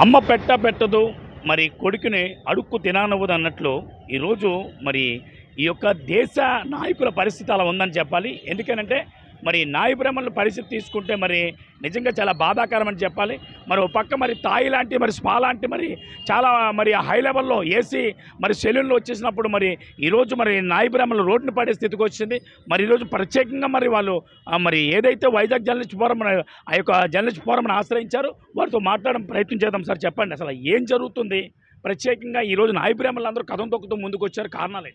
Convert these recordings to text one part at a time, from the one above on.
అమ్మ పెట్టదు మరి కొడుకుని అడుక్కు తిననివ్వదు అన్నట్లు ఈరోజు మరి ఈ యొక్క దేశ నాయకుల పరిస్థితి అలా ఉందని చెప్పాలి. ఎందుకనంటే మరి నాయ బ్రాహ్మణుల పరిస్థితి తీసుకుంటే మరి నిజంగా చాలా బాధాకరం అని చెప్పాలి. మరి ఒక పక్క మరి తాయి లాంటి మరి స్పా లాంటి మరి చాలా మరి హై లెవెల్లో ఏసీ మరి సెలూన్లో వచ్చేసినప్పుడు మరి ఈరోజు మరి నాయ బ్రాహ్మణులు రోడ్డుని పడే స్థితికి వచ్చింది. మరి ఈరోజు ప్రత్యేకంగా మరి వాళ్ళు మరి ఏదైతే వైజాగ్ జర్నలిస్ట్ ఫోరం ఆ యొక్క జర్నలిస్ట్ ఫోరంను ఆశ్రయించారు, వారితో మాట్లాడడం ప్రయత్నం చేద్దాం. సార్ చెప్పండి, అసలు ఏం జరుగుతుంది? ప్రత్యేకంగా ఈరోజు నాయ బ్రాహ్మణులు అందరూ కథం తొక్కుతూ ముందుకు వచ్చారు, కారణాలే?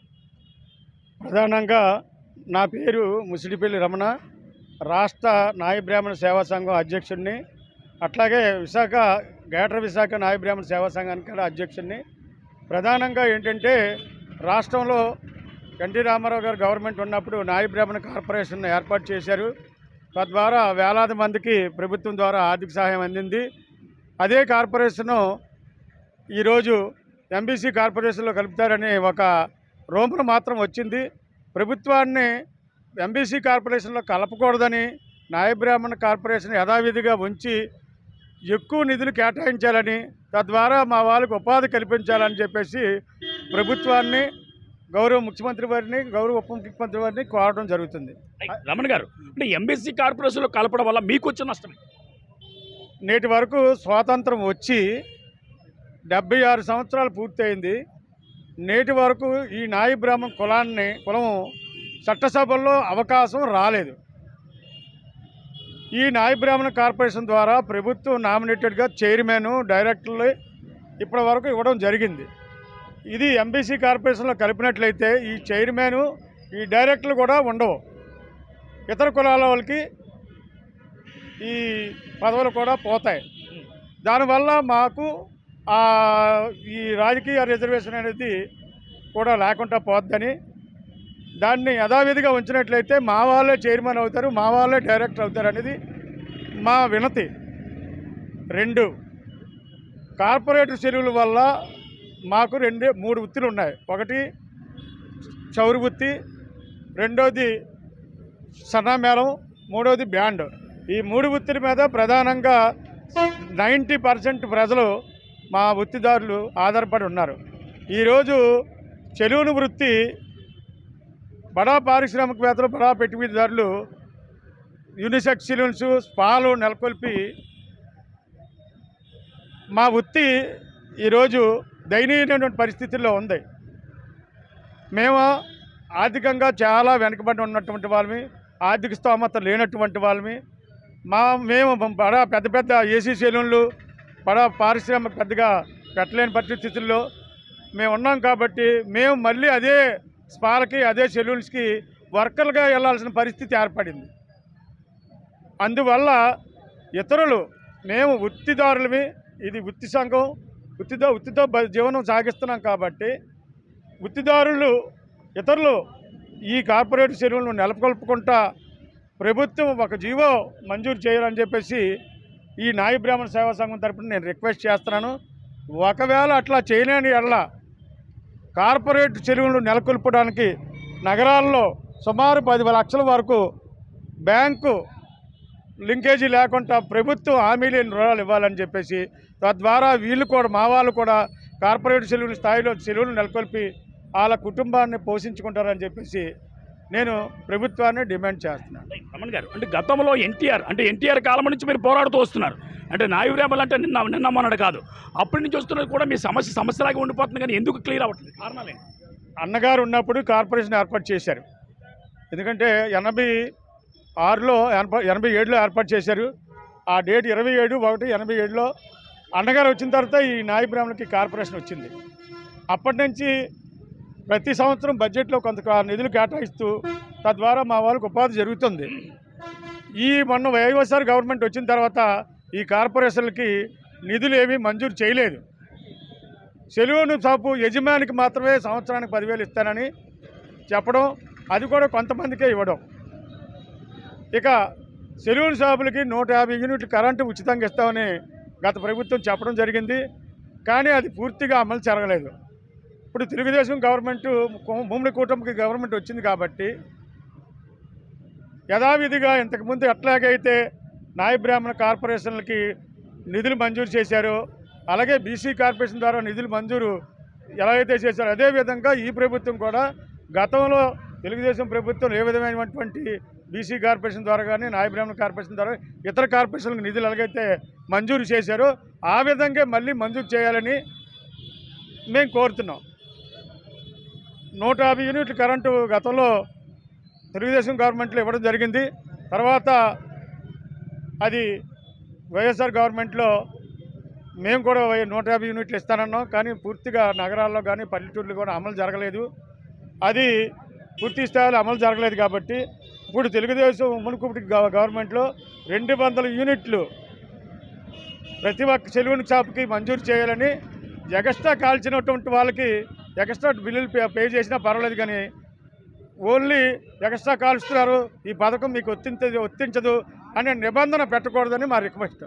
ప్రధానంగా నా పేరు ముసిడిపల్లి రమణ, రాష్ట్ర నాయ బ్రాహ్మణ సేవా సంఘం అధ్యక్షుడిని, అట్లాగే గ్రేటర్ విశాఖ నాయ బ్రాహ్మణ సేవా సంఘానికి కూడా అధ్యక్షుడిని. ప్రధానంగా ఏంటంటే రాష్ట్రంలో ఎన్టీ రామారావు గారు గవర్నమెంట్ ఉన్నప్పుడు నాయ బ్రాహ్మణ కార్పొరేషన్ ఏర్పాటు చేశారు. తద్వారా వేలాది మందికి ప్రభుత్వం ద్వారా ఆర్థిక సహాయం అందింది. అదే కార్పొరేషను ఈరోజు ఎంబీసీ కార్పొరేషన్లో కలుపుతారని ఒక రూమర్ మాత్రం వచ్చింది. ప్రభుత్వాన్ని ఎంబీసీ కార్పొరేషన్లో కలపకూడదని, నాయ బ్రాహ్మణ కార్పొరేషన్ యథావిధిగా ఉంచి ఎక్కువ నిధులు కేటాయించాలని, తద్వారా మా వాళ్ళకు ఉపాధి కల్పించాలని చెప్పేసి ప్రభుత్వాన్ని, గౌరవ ముఖ్యమంత్రి వారిని, గౌరవ ఉప ముఖ్యమంత్రి వారిని కోరడం జరుగుతుంది. రమణ గారు, అంటే ఎంబీసీ కార్పొరేషన్లో కలపడం వల్ల మీకు వచ్చిన నష్టమే? నేటి వరకు స్వాతంత్రం వచ్చి 76 సంవత్సరాలు పూర్తయింది. నేటి వరకు ఈ నాయ బ్రాహ్మణ కులం చట్టసభల్లో అవకాశం రాలేదు. ఈ నాయ బ్రాహ్మణ కార్పొరేషన్ ద్వారా ప్రభుత్వం నామినేటెడ్గా చైర్మన్, డైరెక్టర్లు ఇప్పటి వరకు ఇవ్వడం జరిగింది. ఇది ఎంబీసీ కార్పొరేషన్లో కలిపినట్లయితే ఈ చైర్మన్, ఈ డైరెక్టర్లు కూడా ఉండవు. ఇతర కులాల వాళ్ళకి ఈ పదవులు కూడా పోతాయి. దానివల్ల మాకు ఈ రాజకీయ రిజర్వేషన్ అనేది కూడా లేకుండా పోద్దని, దాన్ని యథావిధిగా ఉంచినట్లయితే మా వాళ్ళే చైర్మన్ అవుతారు, మా వాళ్ళే డైరెక్టర్ అవుతారు అనేది మా వినతి. 2, కార్పొరేటర్ చెరువుల వల్ల మాకు 3 వృత్తులు ఉన్నాయి. ఒకటి చౌరు వృత్తి, రెండోది సన్నామేళం, మూడోది బ్యాండ్. ఈ 3 వృత్తుల మీద ప్రధానంగా 90% ప్రజలు, మా వృత్తిదారులు ఆధారపడి ఉన్నారు. ఈరోజు చెరువుల వృత్తి బడా పారిశ్రామికవేత్తలు, బడా పెట్టుబడిదారులు యూనిసెక్స్ సెలూన్స్, స్పాలు నెలకొల్పి మా వృత్తి ఈరోజు దయనీయమైనటువంటి పరిస్థితుల్లో ఉంది. మేము ఆర్థికంగా చాలా వెనుకబడి ఉన్నటువంటి వాళ్ళమి, ఆర్థిక స్తోమత లేనటువంటి వాళ్ళమి. మేము పెద్ద పెద్ద ఏసీ సెలూన్లు, బడా పారిశ్రామిక పెద్దగా పెట్టలేని పరిస్థితుల్లో మేము ఉన్నాం. కాబట్టి మేము మళ్ళీ అదే స్పాలకి, అదే సెలూన్స్కి వర్కర్లుగా వెళ్ళాల్సిన పరిస్థితి ఏర్పడింది. అందువల్ల ఇతరులు, మేము వృత్తిదారులవి, ఇది వృత్తి సంఘం, వృత్తితో జీవనం సాగిస్తున్నాం. కాబట్టి వృత్తిదారులు ఇతరులు ఈ కార్పొరేట్ సెలూన్లు నెలకొల్పుకుంటా ప్రభుత్వం ఒక జీవో మంజూరు చేయాలని చెప్పేసి ఈ నాయ బ్రాహ్మణ సేవా సంఘం తరపున నేను రిక్వెస్ట్ చేస్తున్నాను. ఒకవేళ అట్లా చేయలేని ఎడల కార్పొరేట్ చెరువులు నెలకొల్పడానికి నగరాల్లో సుమారు 10 లక్షల వరకు బ్యాంకు లింకేజీ లేకుండా ప్రభుత్వం హామీ లేని రుణాలు ఇవ్వాలని చెప్పేసి, తద్వారా వీళ్ళు కూడా, మా వాళ్ళు కూడా కార్పొరేట్ చెరువుల స్థాయిలో చెరువులు నెలకొల్పి వాళ్ళ కుటుంబాన్ని పోషించుకుంటారని చెప్పేసి నేను ప్రభుత్వాన్ని డిమాండ్ చేస్తున్నాను. రమణ గారు, అంటే గతంలో ఎన్టీఆర్ కాలం నుంచి మీరు పోరాడుతూ వస్తున్నారు. అంటే నాయ బ్రాహ్మణులు అంటే నిన్న మొన్నటి కాదు, అప్పటి నుంచి వస్తున్నది కూడా మీ సమస్యలాగా ఉండిపోతుంది. కానీ ఎందుకు క్లియర్ అవ్వట్లేదు? కారణాలే? అన్నగారు ఉన్నప్పుడు కార్పొరేషన్ ఏర్పాటు చేశారు. ఎందుకంటే 87లో ఏర్పాటు చేశారు. ఆ డేట్ 27/1/87లో అన్నగారు వచ్చిన తర్వాత ఈ నాయ బ్రాహ్మణులకి కార్పొరేషన్ వచ్చింది. అప్పటి నుంచి ప్రతి సంవత్సరం బడ్జెట్లో కొంత నిధులు కేటాయిస్తూ తద్వారా మా వాళ్ళకు ఉపాధి జరుగుతుంది. మొన్న వైఎస్ఆర్ గవర్నమెంట్ వచ్చిన తర్వాత ఈ కార్పొరేషన్లకి నిధులు ఏమీ మంజూరు చేయలేదు. సెలూన్ షాపు యజమానికి మాత్రమే సంవత్సరానికి 10,000 ఇస్తానని చెప్పడం, అది కూడా కొంతమందికే ఇవ్వడం. ఇక సెలూన్ షాపులకి 150 యూనిట్లు కరెంటు ఉచితంగా ఇస్తామని గత ప్రభుత్వం చెప్పడం జరిగింది. కానీ అది పూర్తిగా అమలు జరగలేదు. ఇప్పుడు తెలుగుదేశం గవర్నమెంటు, ఉమ్మడి కూటమికి గవర్నమెంట్ వచ్చింది కాబట్టి యథావిధిగా ఇంతకుముందు ఎట్లాగైతే నాయ బ్రాహ్మణ కార్పొరేషన్లకి నిధులు మంజూరు చేశారో అలాగే బీసీ కార్పొరేషన్ ద్వారా నిధులు మంజూరు ఎలా అయితే చేశారో అదేవిధంగా ఈ ప్రభుత్వం కూడా గతంలో తెలుగుదేశం ప్రభుత్వం ఏ విధమైనటువంటి బీసీ కార్పొరేషన్ ద్వారా కానీ నాయ బ్రాహ్మణ కార్పొరేషన్ ద్వారా ఇతర కార్పొరేషన్లకు నిధులు ఎలాగైతే మంజూరు చేశారో ఆ విధంగా మళ్ళీ మంజూరు చేయాలని మేము కోరుతున్నాం. 150 యూనిట్లు కరెంటు గతంలో తెలుగుదేశం గవర్నమెంట్లో ఇవ్వడం జరిగింది. తర్వాత అది వైఎస్ఆర్ గవర్నమెంట్లో మేము కూడా 150 యూనిట్లు ఇస్తానన్నాం. కానీ పూర్తిగా నగరాల్లో కానీ పల్లెటూర్లు కూడా అమలు జరగలేదు. అది పూర్తి స్థాయిలో అమలు జరగలేదు కాబట్టి ఇప్పుడు తెలుగుదేశం మునుకుటి గవర్నమెంట్లో 200 యూనిట్లు ప్రతి ఒక్క సెలూన్ షాప్కి మంజూరు చేయాలని, ఎక్స్ట్రా కాల్చినటువంటి వాళ్ళకి ఎక్స్ట్రా బిల్లులు పే చేసినా పర్వాలేదు, కానీ ఓన్లీ ఎక్స్ట్రా కాలుస్తున్నారు ఈ పథకం మీకు వర్తించదు అనే నిబంధన పెట్టకూడదని మా రిక్వెస్ట్.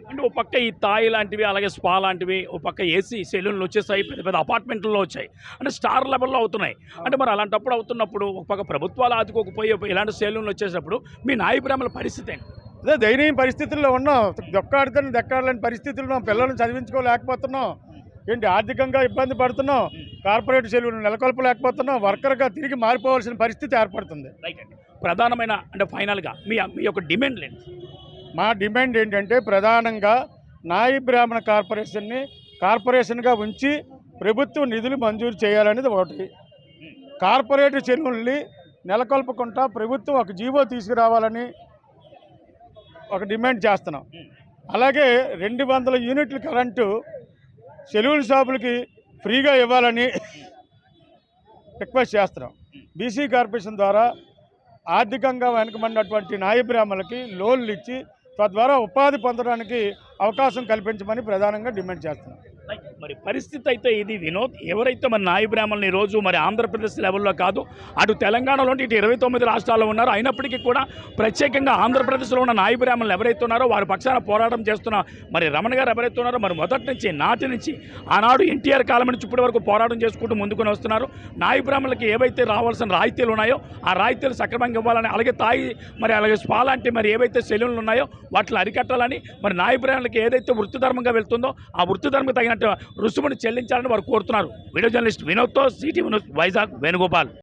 అంటే ఓ పక్క ఈ తాయి లాంటివి అలాగే స్పా లాంటివి, ఓ పక్క ఏసీ సెలూన్లు వచ్చేసాయి, పెద్ద పెద్ద అపార్ట్మెంట్లో వచ్చాయి, అంటే స్టార్ లెవెల్లో అవుతున్నాయి. అంటే మరి అలాంటప్పుడు అవుతున్నప్పుడు ఒక పక్క ప్రభుత్వాలు ఆదుకోకపోయి ఇలాంటి సెలూన్లు వచ్చేసినప్పుడు మీ నాయ బ్రాహ్మణుల పరిస్థితి ఏంటి? అదే దయనీయ పరిస్థితుల్లో ఉన్నాం. దెక్కాడలేని పరిస్థితుల్లో పిల్లల్ని చదివించుకోలేకపోతున్నాం. ఏంటి ఆర్థికంగా ఇబ్బంది పడుతున్నాం. కార్పొరేట్ సెలవులు నెలకొల్పలేకపోతున్నాం. వర్కర్గా తిరిగి మారిపోవాల్సిన పరిస్థితి ఏర్పడుతుంది. రైట్ అండి. ప్రధానమైన అంటే ఫైనల్గా మీ యొక్క డిమాండ్ ఏంటి? మా డిమాండ్ ఏంటంటే ప్రధానంగా నాయి బ్రాహ్మణ కార్పొరేషన్గా ఉంచి ప్రభుత్వం నిధులు మంజూరు చేయాలనేది ఒకటి. కార్పొరేట్ చెరువుల్ని నెలకొల్పకుండా ప్రభుత్వం ఒక జీవో తీసుకురావాలని ఒక డిమాండ్ చేస్తున్నాం. అలాగే 200 యూనిట్ల కరెంటు సెలూన్ షాపులకి ఫ్రీగా ఇవ్వాలని రిక్వెస్ట్ చేస్తున్నాం. బీసీ కార్పొరేషన్ ద్వారా ఆర్థికంగా వెనుకబడినటువంటి నాయ బ్రాహ్మణులకి లోన్లు ఇచ్చి తద్వారా ఉపాధి పొందడానికి అవకాశం కల్పించమని ప్రధానంగా డిమాండ్ చేస్తున్నాం. మరి పరిస్థితి అయితే ఇది వినోద్, ఎవరైతే మన నాయ బ్రాహ్మణులు ఈరోజు మరి ఆంధ్రప్రదేశ్ లెవెల్లో కాదు, అటు తెలంగాణలో ఇటు 29 రాష్ట్రాల్లో ఉన్నారు, అయినప్పటికీ కూడా ప్రత్యేకంగా ఆంధ్రప్రదేశ్లో ఉన్న నాయ బ్రాహ్మణులు ఎవరైతే ఉన్నారో వారి పక్షాన పోరాటం చేస్తున్న మరి రమణ గారు ఎవరైతే ఉన్నారో మరి మొదటి నుంచి నాటి నుంచి ఆనాడు ఎన్టీఆర్ కాలం నుంచి ఇప్పటి వరకు పోరాటం చేసుకుంటూ ముందుకొని వస్తున్నారు. నాయ బ్రాహ్మణులకి ఏవైతే రావాల్సిన రాయితీలు ఉన్నాయో ఆ రాయితీలు సక్రమంగా ఇవ్వాలని, అలాగే తాయి మరి అలాగే స్పా లాంటి మరి ఏవైతే సెలూన్లు ఉన్నాయో వాటిని అరికట్టాలని, మరి నాయ బ్రాహ్మణులకి ఏదైతే వృత్తిధర్మంగా వెళ్తుందో ఆ వృత్తిధర్మకు తగినట్టు రుసుమును చెల్లించాలని వారు కోరుతున్నారు. వీడియో జర్నలిస్ట్ వినోద్తో సిటీ న్యూస్ వైజాగ్ వేణుగోపాల్.